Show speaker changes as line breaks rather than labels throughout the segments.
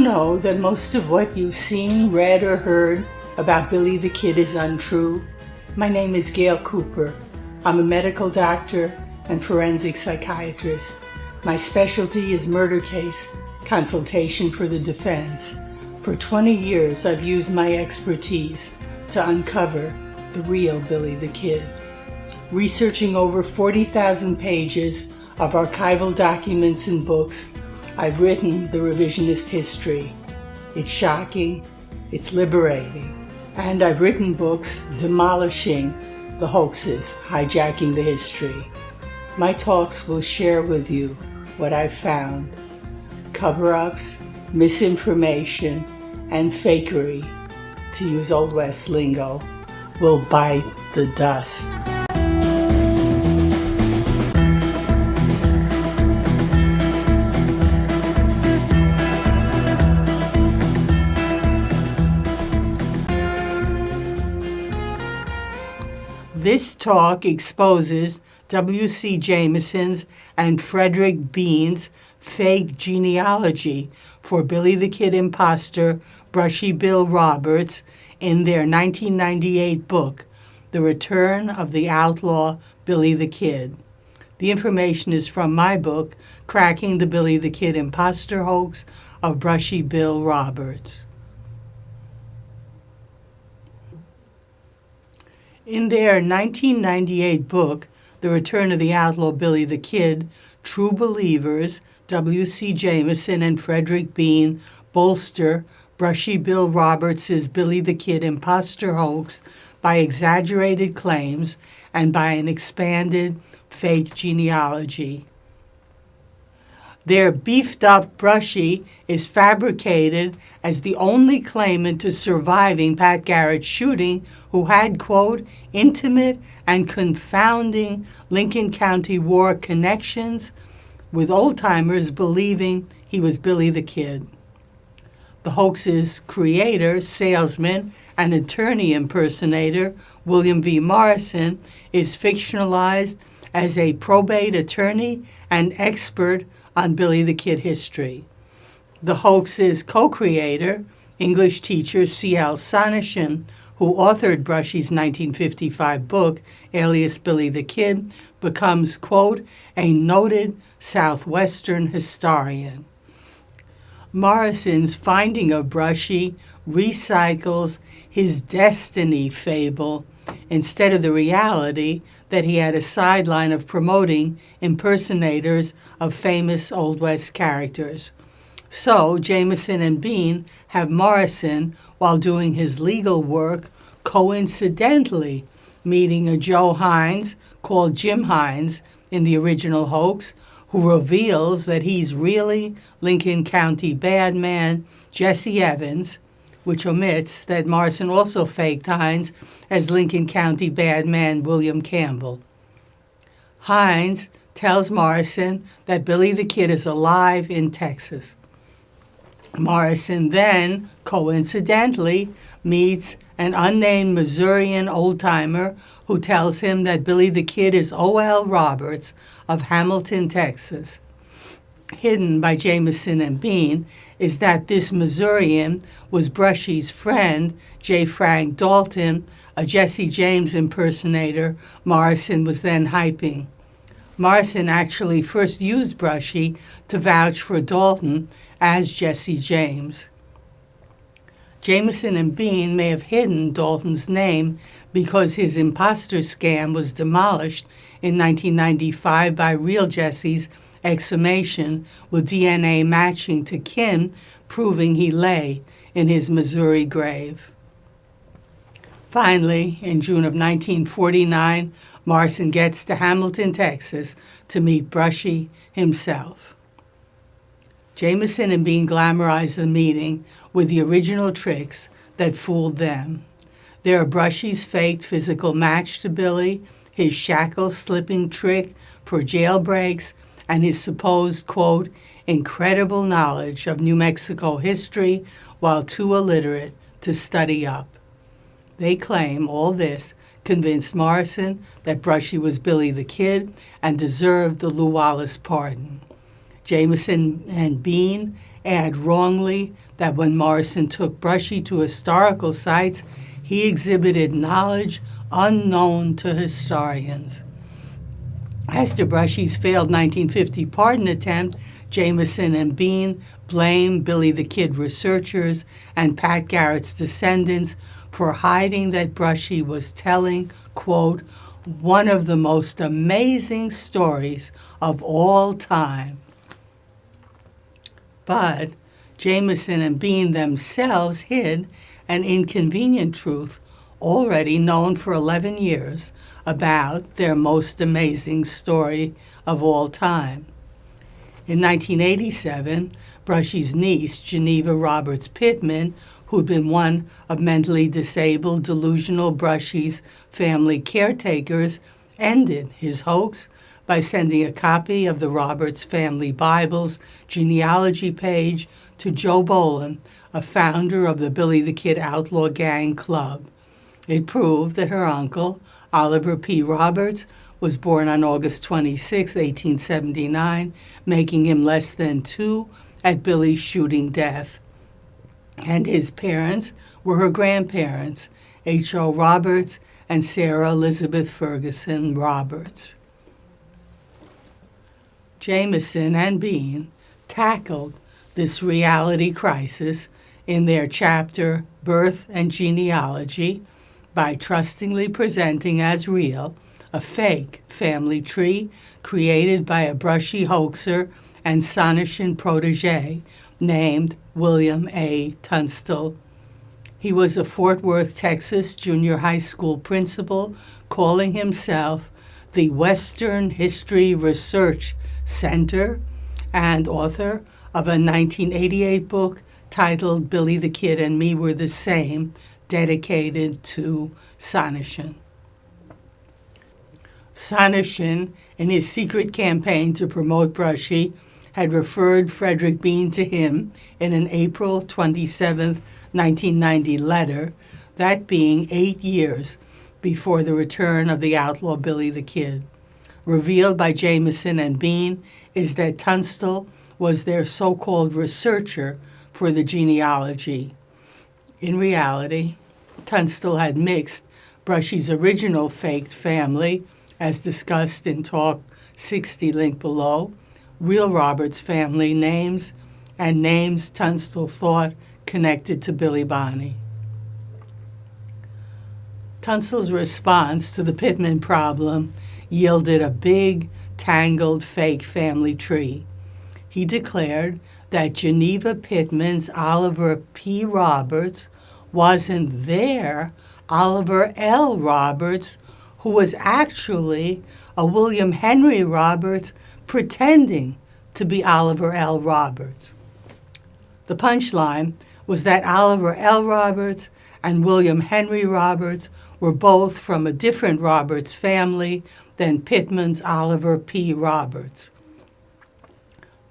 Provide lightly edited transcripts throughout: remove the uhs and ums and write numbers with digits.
know that most of what you've seen, read, or heard about Billy the Kid is untrue? My name is Gail Cooper. I'm a medical doctor and forensic psychiatrist. My specialty is murder case consultation for the defense. For 20 years, I've used my expertise to uncover the real Billy the Kid. Researching over 40,000 pages of archival documents and books, I've written the revisionist history. It's shocking, it's liberating, and I've written books demolishing the hoaxes, hijacking the history. My talks will share with you what I've found. Cover-ups, misinformation, and fakery, to use Old West lingo, will bite the dust. This talk exposes W.C. Jameson's and Frederick Bean's fake genealogy for Billy the Kid imposter Brushy Bill Roberts in their 1998 book, The Return of the Outlaw Billy the Kid. The information is from my book, Cracking the Billy the Kid Imposter Hoax of Brushy Bill Roberts. In their 1998 book, The Return of the Outlaw Billy the Kid, true believers W.C. Jameson and Frederick Bean bolster Brushy Bill Roberts' Billy the Kid imposter hoax by exaggerated claims and by an expanded fake genealogy. Their beefed-up Brushy is fabricated as the only claimant to surviving Pat Garrett's shooting who had, quote, intimate and confounding Lincoln County War connections, with old-timers believing he was Billy the Kid. The hoax's creator, salesman, and attorney impersonator, William V. Morrison, is fictionalized as a probate attorney and expert on Billy the Kid history. The hoax's co-creator, English teacher C.L. Sonneshan, who authored Brushy's 1955 book, Alias Billy the Kid, becomes, quote, a noted Southwestern historian. Morrison's finding of Brushy recycles his destiny fable instead of the reality that he had a sideline of promoting impersonators of famous Old West characters. So Jameson and Bean have Morrison, while doing his legal work, coincidentally meeting a Joe Hines called Jim Hines in the original hoax, who reveals that he's really Lincoln County bad man Jesse Evans, which omits that Morrison also faked Hines as Lincoln County bad man William Campbell. Hines tells Morrison that Billy the Kid is alive in Texas. Morrison then, coincidentally, meets an unnamed Missourian old-timer who tells him that Billy the Kid is O.L. Roberts of Hamilton, Texas. Hidden by Jameson and Bean is that this Missourian was Brushy's friend, J. Frank Dalton, a Jesse James impersonator Morrison was then hyping. Morrison actually first used Brushy to vouch for Dalton as Jesse James. Jameson and Bean may have hidden Dalton's name because his imposter scam was demolished in 1995 by real Jesse's exhumation with DNA matching to kin, proving he lay in his Missouri grave. Finally, in June of 1949, Morrison gets to Hamilton, Texas to meet Brushy himself. Jameson and Bean glamorize the meeting with the original tricks that fooled them. There are Brushy's faked physical match to Billy, his shackle slipping trick for jailbreaks, and his supposed, quote, incredible knowledge of New Mexico history while too illiterate to study up. They claim all this convinced Morrison that Brushy was Billy the Kid and deserved the Lew Wallace pardon. Jameson and Bean add wrongly that when Morrison took Brushy to historical sites, he exhibited knowledge unknown to historians. As to Brushy's failed 1950 pardon attempt, Jameson and Bean blamed Billy the Kid researchers and Pat Garrett's descendants for hiding that Brushy was telling, quote, one of the most amazing stories of all time. But Jameson and Bean themselves hid an inconvenient truth already known for 11 years about their most amazing story of all time. In 1987, Brushy's niece, Geneva Roberts Pittman, who'd been one of mentally disabled, delusional Brushy's family caretakers, ended his hoax by sending a copy of the Roberts family Bible's genealogy page to Joe Bolin, a founder of the Billy the Kid Outlaw Gang Club. It proved that her uncle, Oliver P. Roberts, was born on August 26, 1879, making him less than 2 at Billy's shooting death. And his parents were her grandparents, H.O. Roberts and Sarah Elizabeth Ferguson Roberts. Jameson and Bean tackled this reality crisis in their chapter, Birth and Genealogy, by trustingly presenting as real a fake family tree created by a Brushy hoaxer and Sonneshan protege named William A. Tunstall. He was a Fort Worth, Texas junior high school principal, calling himself the Western History Research Center and author of a 1988 book titled Billy the Kid and Me Were the Same, dedicated to Sonneshan. Sonneshan, in his secret campaign to promote Brushy, had referred Frederick Bean to him in an April 27, 1990 letter, that being 8 years before the return of the outlaw Billy the Kid. Revealed by Jameson and Bean is that Tunstall was their so-called researcher for the genealogy. In reality, Tunstall had mixed Brushy's original faked family, as discussed in Talk 60, link below, real Roberts family names, and names Tunstall thought connected to Billy Bonney. Tunstall's response to the Pittman problem yielded a big, tangled fake family tree. He declared that Geneva Pittman's Oliver P. Roberts wasn't their Oliver L. Roberts, who was actually a William Henry Roberts pretending to be Oliver L. Roberts. The punchline was that Oliver L. Roberts and William Henry Roberts were both from a different Roberts family than Pittman's Oliver P. Roberts.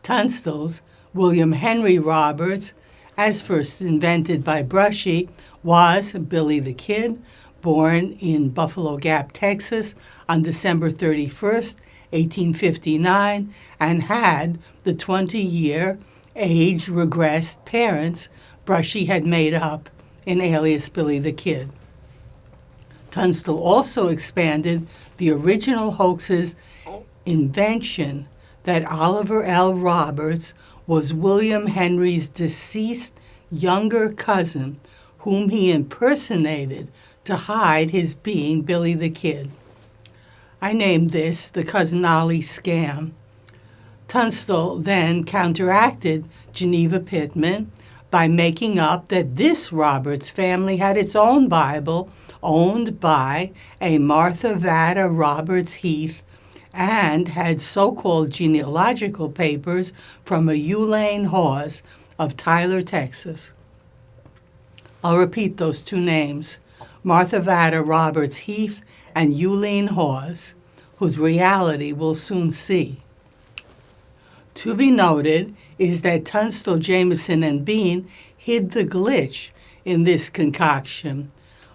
Tunstall's William Henry Roberts, as first invented by Brushy, was Billy the Kid, born in Buffalo Gap, Texas, on December 31st, 1859, and had the 20-year age-regressed parents Brushy had made up in alias Billy the Kid. Tunstall also expanded the original hoax's invention that Oliver L. Roberts was William Henry's deceased younger cousin, whom he impersonated to hide his being Billy the Kid. I named this the Cousin Ollie scam. Tunstall then counteracted Geneva Pittman by making up that this Roberts family had its own Bible owned by a Martha Vada Roberts Heath and had so-called genealogical papers from a Ulaine Hawes of Tyler, Texas. I'll repeat those two names, Martha Vada Roberts Heath and Ulaine Hawes, whose reality we'll soon see. To be noted is that Tunstall, Jameson, and Bean hid the glitch in this concoction.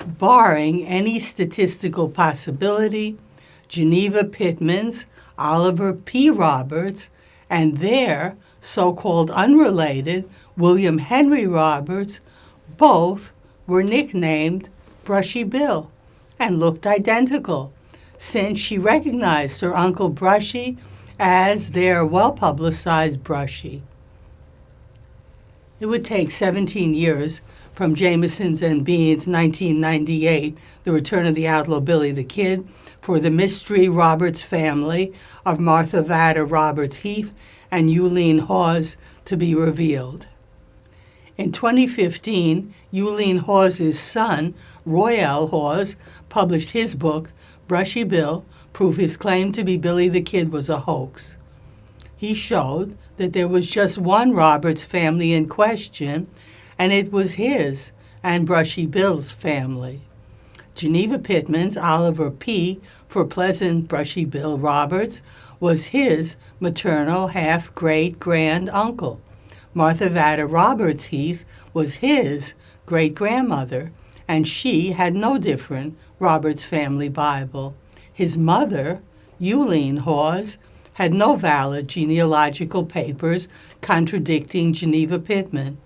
Barring any statistical possibility, Geneva Pittman's Oliver P. Roberts and their so-called unrelated William Henry Roberts, both were nicknamed Brushy Bill and looked identical, since she recognized her Uncle Brushy as their well-publicized Brushy. It would take 17 years from Jameson's and Bean's 1998, The Return of the Outlaw Billy the Kid, for the mystery Roberts family of Martha Vader Roberts Heath and Euleen Hawes to be revealed. In 2015, Euleen Hawes' son, Roy L. Hawes, published his book, Brushy Bill, Proof His Claim to be Billy the Kid was a Hoax. He showed that there was just one Roberts family in question, and it was his and Brushy Bill's family. Geneva Pittman's Oliver P. for Pleasant Brushy Bill Roberts was his maternal half-great-grand uncle. Martha Vader Roberts Heath was his great-grandmother, and she had no different Roberts family Bible. His mother, Euleen Hawes, had no valid genealogical papers contradicting Geneva Pittman.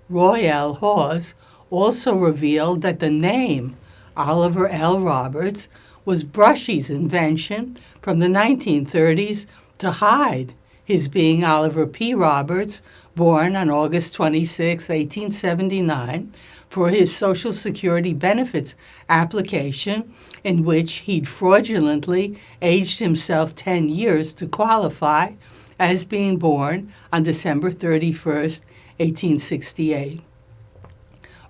Roy L. Hawes also revealed that the name Oliver L. Roberts was Brushy's invention from the 1930s to hide his being Oliver P. Roberts, born on August 26, 1879, for his Social Security benefits application in which he'd fraudulently aged himself 10 years to qualify as being born on December 31st, 1868.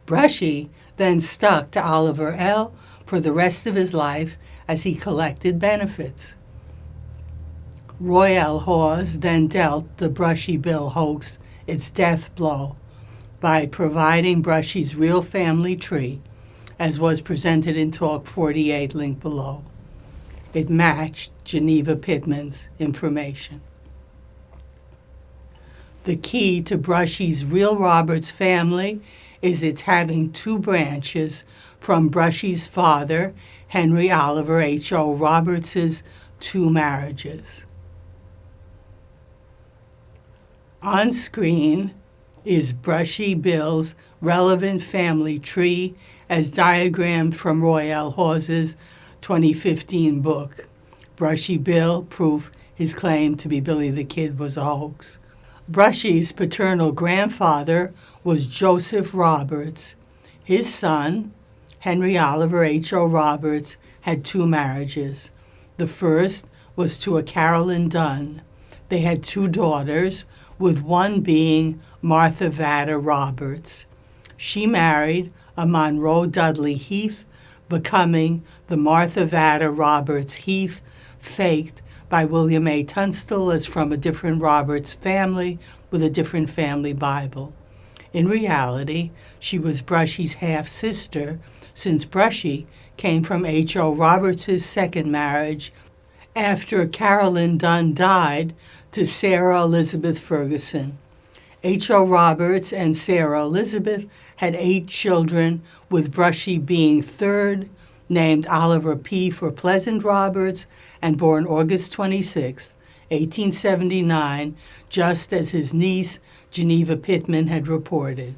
Brushy then stuck to Oliver L. for the rest of his life as he collected benefits. Roy L. Hawes then dealt the Brushy Bill hoax its death blow by providing Brushy's real family tree, as was presented in Talk 48, link below. It matched Geneva Pittman's information. The key to Brushy's real Roberts family is its having two branches from Brushy's father, Henry Oliver H.O. Roberts's two marriages. On screen is Brushy Bill's relevant family tree as diagrammed from Roy L. Hawes' 2015 book, Brushy Bill, Proof His Claim to be Billy the Kid was a Hoax. Brushy's paternal grandfather was Joseph Roberts. His son, Henry Oliver H.O. Roberts, had two marriages. The first was to a Carolyn Dunn. They had two daughters, with one being Martha Vader Roberts. She married a Monroe Dudley Heath, becoming the Martha Vader Roberts Heath, faked by William A. Tunstall as from a different Roberts family with a different family Bible. In reality, she was Brushy's half-sister, since Brushy came from H.O. Roberts' second marriage after Carolyn Dunn died to Sarah Elizabeth Ferguson. H.O. Roberts and Sarah Elizabeth had 8 children, with Brushy being third, named Oliver P. for Pleasant Roberts, and born August 26, 1879, just as his niece, Geneva Pittman, had reported.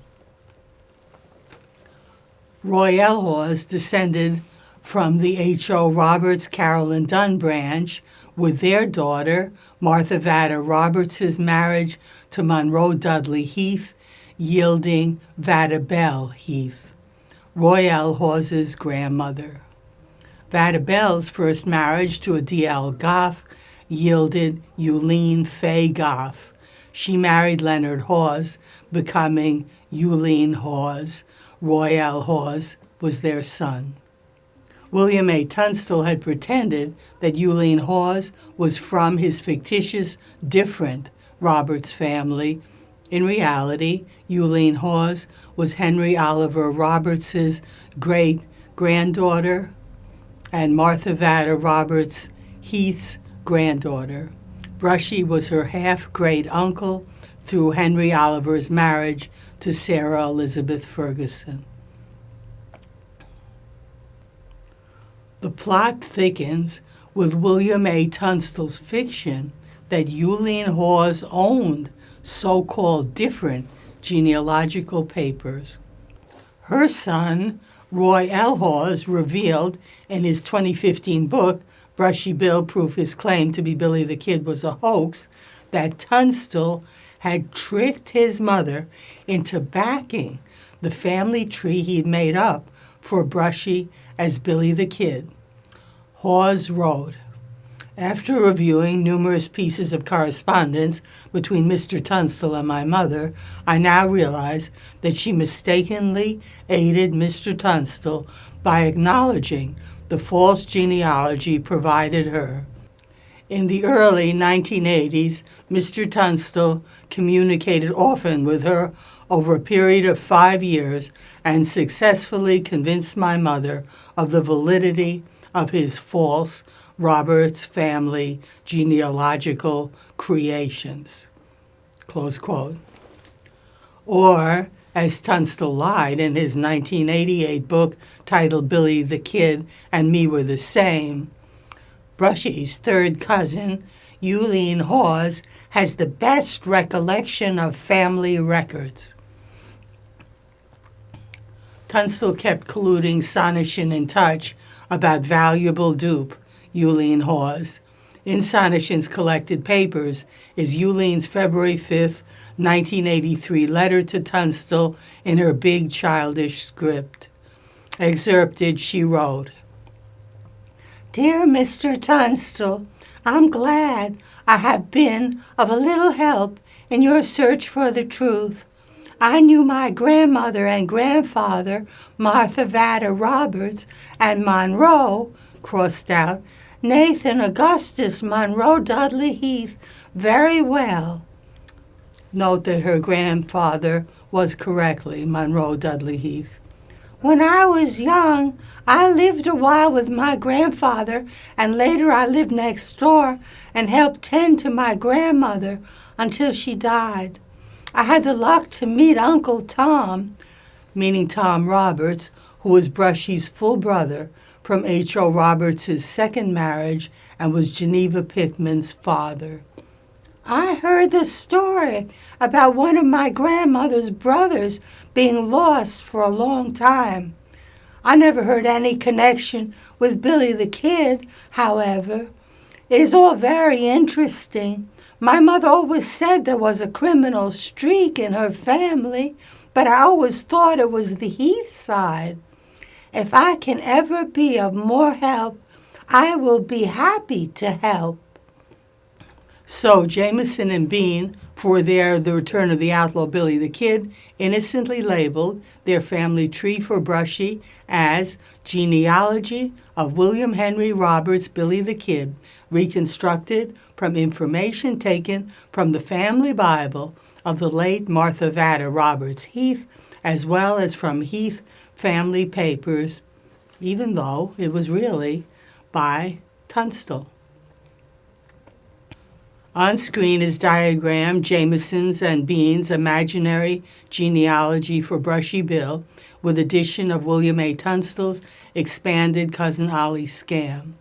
Roy L. Hawes descended from the H.O. Roberts Carolyn Dunn branch, with their daughter, Martha Vader Roberts' marriage to Monroe Dudley Heath, yielding Vader Bell Heath, Roy L. Hawes' grandmother. Vader Bell's first marriage to a D.L. Goff yielded Euleen Fay Goff. She married Leonard Hawes, becoming Euleen Hawes. Roy L. Hawes was their son. William A. Tunstall had pretended that Euleen Hawes was from his fictitious, different Roberts family. In reality, Euleen Hawes was Henry Oliver Roberts' great-granddaughter and Martha Vader Roberts Heath's granddaughter. Brushy was her half-great-uncle through Henry Oliver's marriage to Sarah Elizabeth Ferguson. The plot thickens with William A. Tunstall's fiction that Euleen Hawes owned so-called different genealogical papers. Her son, Roy L. Hawes, revealed in his 2015 book, Brushy Bill, Proof His Claim to be Billy the Kid was a Hoax, that Tunstall had tricked his mother into backing the family tree he'd made up for Brushy as Billy the Kid. Hawes wrote, "After reviewing numerous pieces of correspondence between Mr. Tunstall and my mother, I now realize that she mistakenly aided Mr. Tunstall by acknowledging the false genealogy provided her. In the early 1980s, Mr. Tunstall communicated often with her over a period of 5 years and successfully convinced my mother of the validity of his false Roberts family genealogical creations." Close quote. Or, as Tunstall lied in his 1988 book titled Billy the Kid and Me Were the Same, Brushy's third cousin, Eileen Hawes, has the best recollection of family records. Tunstall kept colluding Sonneshan in touch about valuable dupe, Eileen Hawes. In Sonneshan's collected papers is Euleen's February 5, 1983 letter to Tunstall in her big childish script. Excerpted, she wrote, "Dear Mr. Tunstall, I'm glad I have been of a little help in your search for the truth. I knew my grandmother and grandfather, Martha Vader Roberts, and Monroe, crossed out, Nathan Augustus Monroe Dudley Heath, very well." Note that her grandfather was correctly Monroe Dudley Heath. "When I was young, I lived a while with my grandfather, and later I lived next door and helped tend to my grandmother until she died. I had the luck to meet Uncle Tom," meaning Tom Roberts, who was Brushy's full brother from H.O. Roberts' second marriage and was Geneva Pittman's father. "I heard the story about one of my grandmother's brothers being lost for a long time. I never heard any connection with Billy the Kid, however. It is all very interesting. My mother always said there was a criminal streak in her family, but I always thought it was the Heath side. If I can ever be of more help, I will be happy to help." So Jameson and Bean, for The Return of the Outlaw Billy the Kid, innocently labeled their family tree for Brushy as Genealogy of William Henry Roberts Billy the Kid, reconstructed from information taken from the family Bible of the late Martha Vader Roberts Heath, as well as from Heath family papers, even though it was really by Tunstall. On screen is diagrammed Jameson's and Bean's imaginary genealogy for Brushy Bill, with addition of William A. Tunstall's expanded Cousin Ollie scam.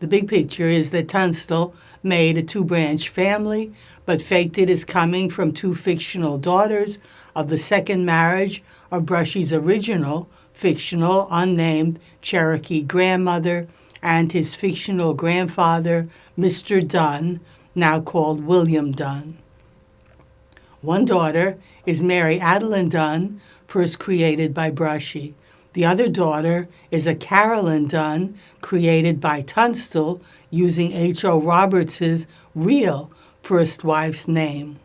The big picture is that Tunstall made a two-branch family, but faked it as coming from two fictional daughters of the second marriage of Brushy's original, fictional, unnamed Cherokee grandmother and his fictional grandfather, Mr. Dunn, now called William Dunn. One daughter is Mary Adeline Dunn, first created by Brushy. The other daughter is a Carolyn Dunn, created by Tunstall using H.O. Roberts' real first wife's name.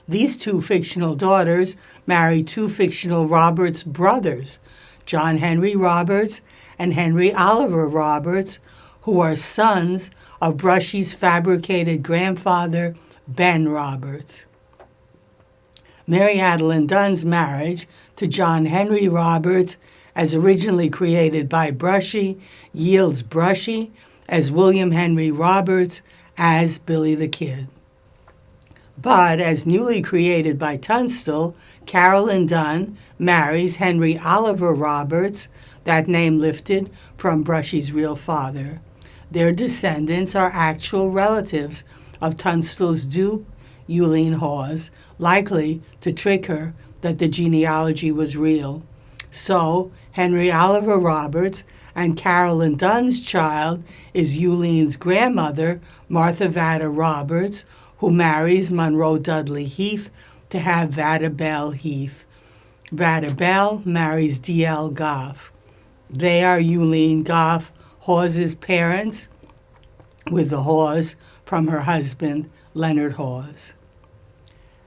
These two fictional daughters married two fictional Roberts brothers, John Henry Roberts and Henry Oliver Roberts, who are sons of Brushy's fabricated grandfather, Ben Roberts. Mary Adeline Dunn's marriage to John Henry Roberts, as originally created by Brushy, yields Brushy as William Henry Roberts as Billy the Kid. But as newly created by Tunstall, Carolyn Dunn marries Henry Oliver Roberts, that name lifted from Brushy's real father. Their descendants are actual relatives of Tunstall's dupe, Euleen Hawes, likely to trick her that the genealogy was real. So, Henry Oliver Roberts and Carolyn Dunn's child is Euleen's grandmother, Martha Vada Roberts, who marries Monroe Dudley Heath to have Vada Bell Heath. Vada Bell marries D.L. Goff. They are Euleen Goff, Hawes' parents, with the Hawes from her husband, Leonard Hawes.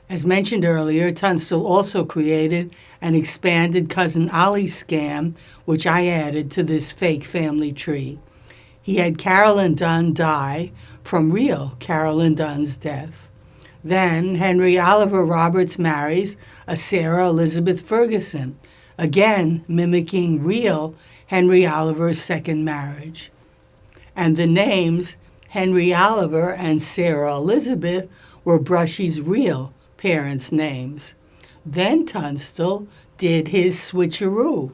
As mentioned earlier, Tunstall also created an expanded Cousin Ollie scam, which I added to this fake family tree. He had Carolyn Dunn die from real Carolyn Dunn's death. Then Henry Oliver Roberts marries a Sarah Elizabeth Ferguson, again mimicking real Henry Oliver's second marriage. And the names Henry Oliver and Sarah Elizabeth were Brushy's real parents' names. Then Tunstall did his switcheroo.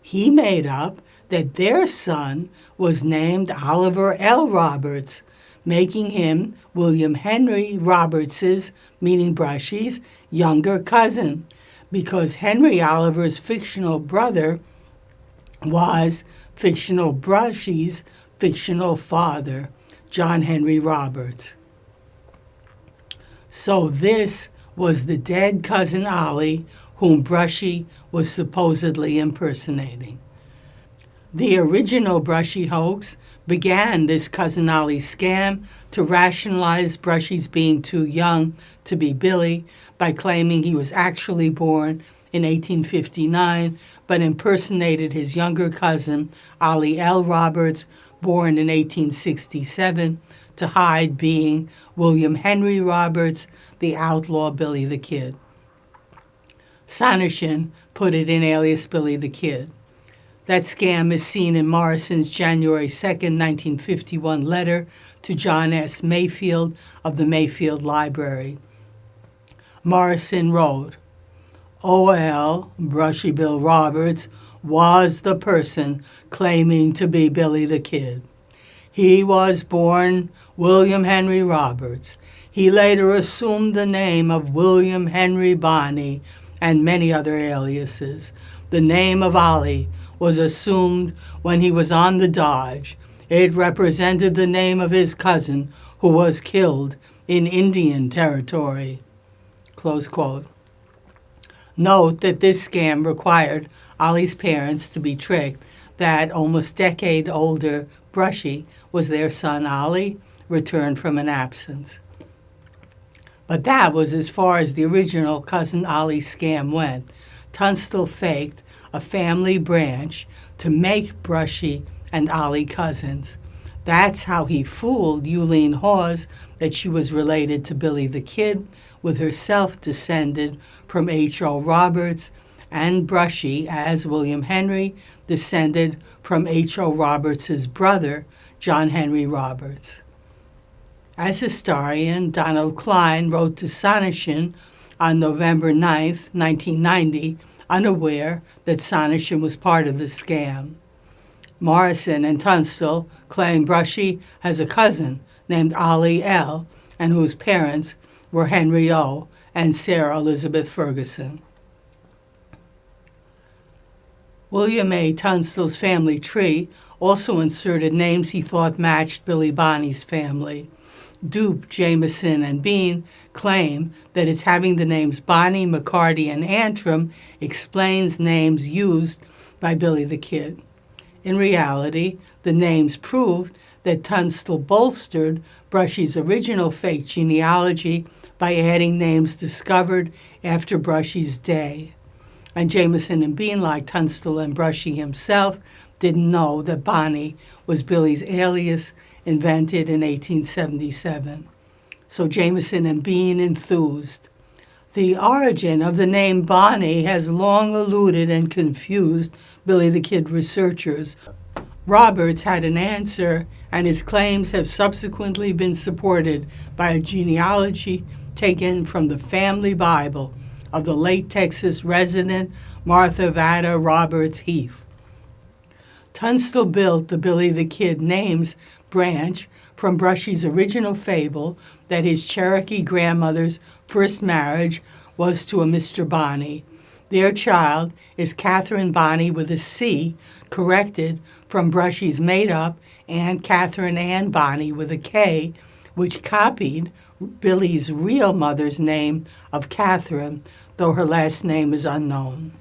He made up that their son was named Oliver L. Roberts, making him William Henry Roberts's, meaning Brushy's, younger cousin, because Henry Oliver's fictional brother was fictional Brushy's fictional father, John Henry Roberts. So this was the dead Cousin Ollie whom Brushy was supposedly impersonating. The original Brushy hoax began this Cousin Ollie scam to rationalize Brushy's being too young to be Billy by claiming he was actually born in 1859 but impersonated his younger cousin, Ollie L. Roberts, born in 1867, to hide being William Henry Roberts, the outlaw Billy the Kid. Sanderson put it in alias Billy the Kid. That scam is seen in Morrison's January 2, 1951 letter to John S. Mayfield of the Mayfield Library. Morrison wrote, O.L. Brushy Bill Roberts was the person claiming to be Billy the Kid. He was born William Henry Roberts. He later assumed the name of William Henry Bonney and many other aliases. The name of Ollie was assumed when he was on the Dodge. It represented the name of his cousin who was killed in Indian Territory. Close quote. Note that this scam required Ollie's parents to be tricked that almost decade older Brushy was their son Ollie, returned from an absence. But that was as far as the original Cousin Ollie scam went. Tunstall faked a family branch to make Brushy and Ollie cousins. That's how he fooled Euleen Hawes that she was related to Billy the Kid, with herself descended from H.O. Roberts, and Brushy, as William Henry, descended from H.O. Roberts's brother, John Henry Roberts. As historian, Donald Klein wrote to Sanderson on November 9, 1990, unaware that Sanderson was part of the scam. Morrison and Tunstall claim Brushy has a cousin named Ollie L., and whose parents were Henry O. and Sarah Elizabeth Ferguson. William A. Tunstall's family tree also inserted names he thought matched Billy Bonney's family. Dupe, Jameson, and Bean claim that it's having the names Bonney, McCarty, and Antrim explains names used by Billy the Kid. In reality, the names proved that Tunstall bolstered Brushy's original fake genealogy by adding names discovered after Brushy's day. And Jameson and Bean, like Tunstall and Brushy himself, didn't know that Bonney was Billy's alias invented in 1877. So Jameson and Bean enthused. The origin of the name Bonney has long eluded and confused Billy the Kid researchers. Roberts had an answer, and his claims have subsequently been supported by a genealogy taken from the family Bible of the late Texas resident Martha Vada Roberts Heath. Tunstall built the Billy the Kid names branch from Brushy's original fable that his Cherokee grandmother's first marriage was to a Mr. Bonney. Their child is Catherine Bonney with a C, corrected from Brushy's made-up Aunt Catherine Ann Bonney with a K, which copied Billy's real mother's name of Catherine, though her last name is unknown.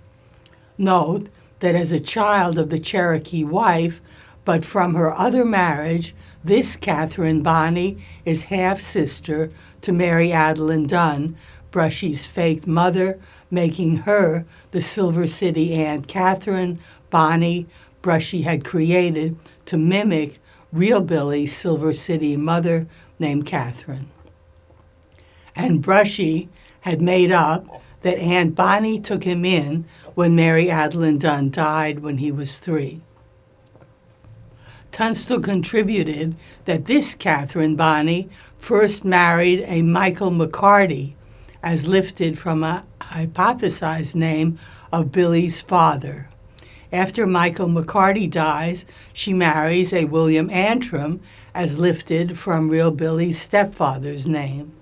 Note that as a child of the Cherokee wife, but from her other marriage, this Catherine Bonney is half-sister to Mary Adeline Dunn, Brushy's faked mother, making her the Silver City Aunt Catherine Bonney Brushy had created to mimic real Billy's Silver City mother named Catherine. And Brushy had made up that Aunt Bonnie took him in when Mary Adeline Dunn died when he was 3. Tunstall contributed that this Catherine Bonney first married a Michael McCarty, as lifted from a hypothesized name of Billy's father. After Michael McCarty dies, she marries a William Antrim, as lifted from real Billy's stepfather's name.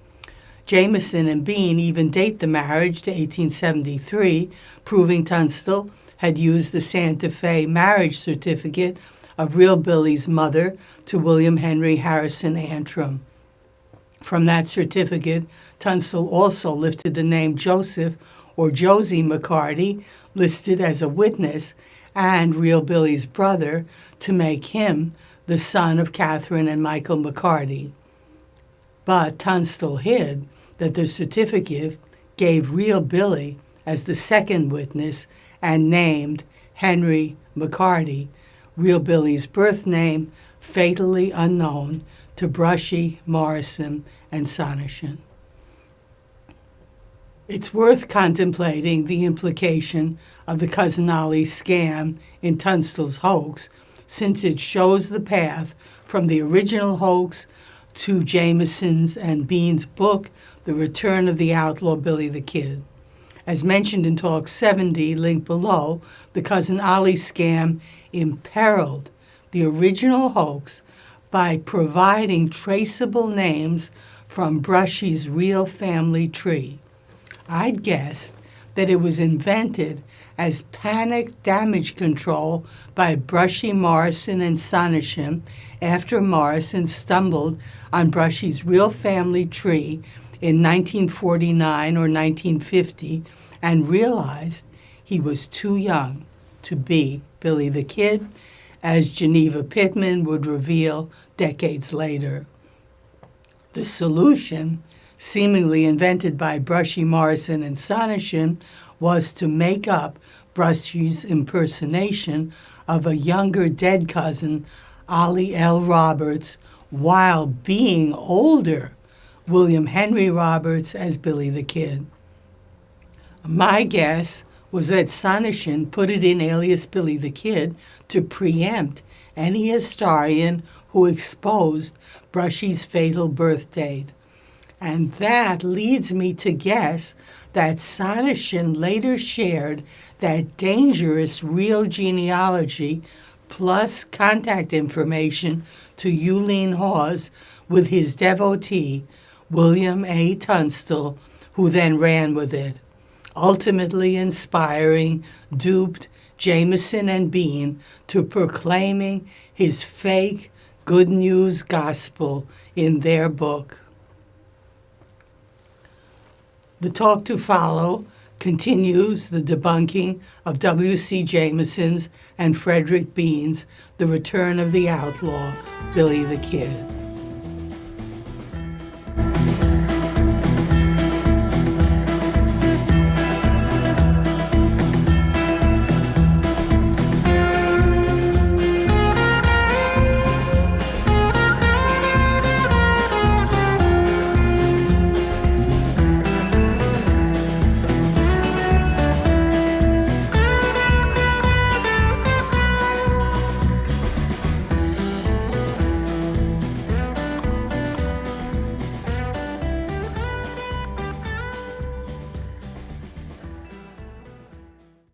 Jameson and Bean even date the marriage to 1873, proving Tunstall had used the Santa Fe marriage certificate of real Billy's mother to William Henry Harrison Antrim. From that certificate, Tunstall also lifted the name Joseph or Josie McCarty, listed as a witness, and real Billy's brother, to make him the son of Catherine and Michael McCarty. But Tunstall hid that the certificate gave real Billy as the second witness and named Henry McCarty, real Billy's birth name fatally unknown to Brushy, Morrison, and Sonneshan. It's worth contemplating the implication of the Cousin Ollie scam in Tunstall's hoax, since it shows the path from the original hoax to Jameson's and Bean's book, The Return of the Outlaw Billy the Kid. As mentioned in Talk 70, linked below, the Cousin Ollie scam imperiled the original hoax by providing traceable names from Brushy's real family tree. I'd guessed that it was invented as panic damage control by Brushy, Morrison, and Sonneshan after Morrison stumbled on Brushy's real family tree in 1949 or 1950 and realized he was too young to be Billy the Kid, as Geneva Pittman would reveal decades later. The solution, seemingly invented by Brushy, Morrison, and Sonneshan, was to make up Brushy's impersonation of a younger dead cousin, Ollie L. Roberts, while being older William Henry Roberts as Billy the Kid. My guess was that Sonneshan put it in alias Billy the Kid to preempt any historian who exposed Brushy's fatal birth date. And that leads me to guess that Sonneshan later shared that dangerous real genealogy plus contact information to Euleen Hawes with his devotee, William A. Tunstall, who then ran with it, ultimately inspiring duped Jameson and Bean to proclaiming his fake good news gospel in their book. The talk to follow continues the debunking of W.C. Jameson's and Frederick Bean's The Return of the Outlaw, Billy the Kid.